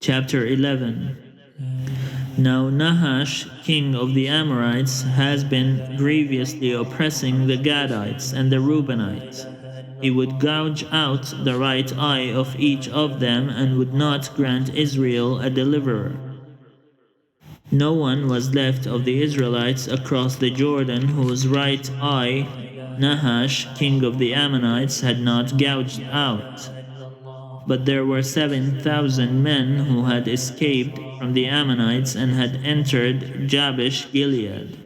Chapter 11. Now Nahash, king of the Amorites, has been grievously oppressing the Gadites and the Reubenites. He would gouge out the right eye of each of them and would not grant Israel a deliverer. No one was left of the Israelites across the Jordan whose right eye Nahash, king of the Ammonites, had not gouged out. But there were 7,000 men who had escaped from the Ammonites and had entered Jabesh Gilead.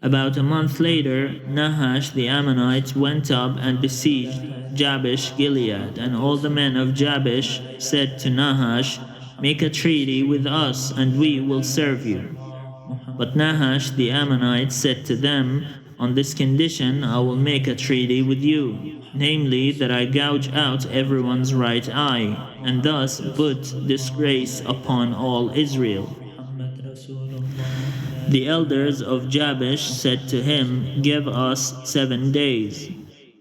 About a month later, Nahash the Ammonite went up and besieged Jabesh Gilead, and all the men of Jabesh said to Nahash, "Make a treaty with us, and we will serve you." But Nahash the Ammonite said to them, "On this condition I will make a treaty with you, namely that I gouge out everyone's right eye, and thus put disgrace upon all Israel." The elders of Jabesh said to him, "Give us 7 days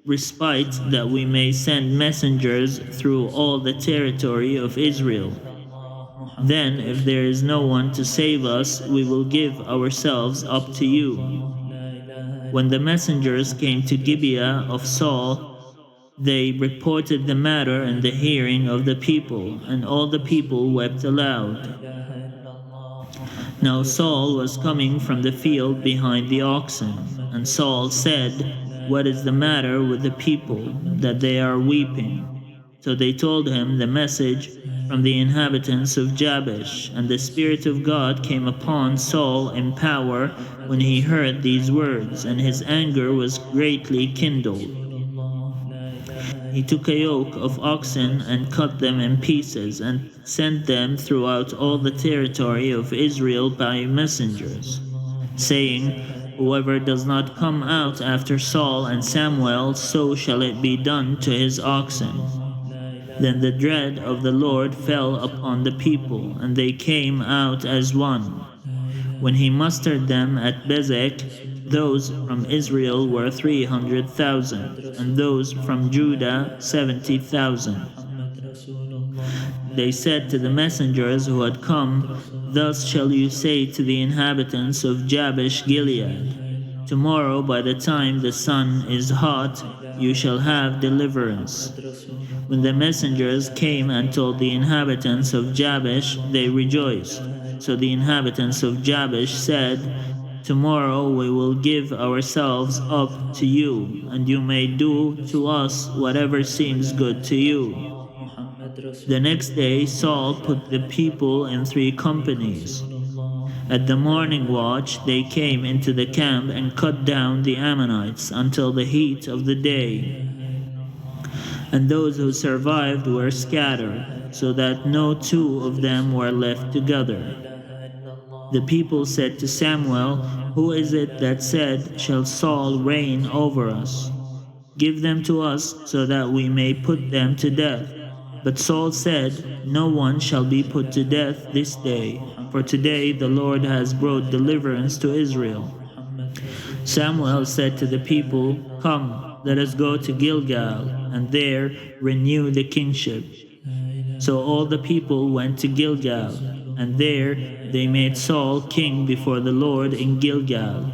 respite, that we may send messengers through all the territory of Israel. Then, if there is no one to save us, we will give ourselves up to you." When the messengers came to Gibeah of Saul, they reported the matter in the hearing of the people, and all the people wept aloud. Now Saul was coming from the field behind the oxen, and Saul said, "What is the matter with the people, that they are weeping?" So they told him the message from the inhabitants of Jabesh, and the Spirit of God came upon Saul in power when he heard these words, and his anger was greatly kindled. He took a yoke of oxen and cut them in pieces, and sent them throughout all the territory of Israel by messengers, saying, "Whoever does not come out after Saul and Samuel, so shall it be done to his oxen." Then the dread of the Lord fell upon the people, and they came out as one. When he mustered them at Bezek, those from Israel were 300,000, and those from Judah 70,000. They said to the messengers who had come, "Thus shall you say to the inhabitants of Jabesh Gilead, tomorrow by the time the sun is hot, you shall have deliverance." When the messengers came and told the inhabitants of Jabesh, they rejoiced. So the inhabitants of Jabesh said, "Tomorrow we will give ourselves up to you, and you may do to us whatever seems good to you." The next day Saul put the people in 3 companies. At the morning watch they came into the camp and cut down the Ammonites until the heat of the day. And those who survived were scattered, so that no 2 of them were left together. The people said to Samuel, "Who is it that said, 'Shall Saul reign over us?' Give them to us, so that we may put them to death." But Saul said, "No one shall be put to death this day, for today the Lord has brought deliverance to Israel." Samuel said to the people, "Come, let us go to Gilgal, and there renew the kingship." So all the people went to Gilgal, and there they made Saul king before the Lord in Gilgal.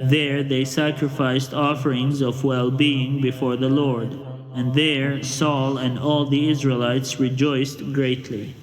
There they sacrificed offerings of well-being before the Lord, and there Saul and all the Israelites rejoiced greatly.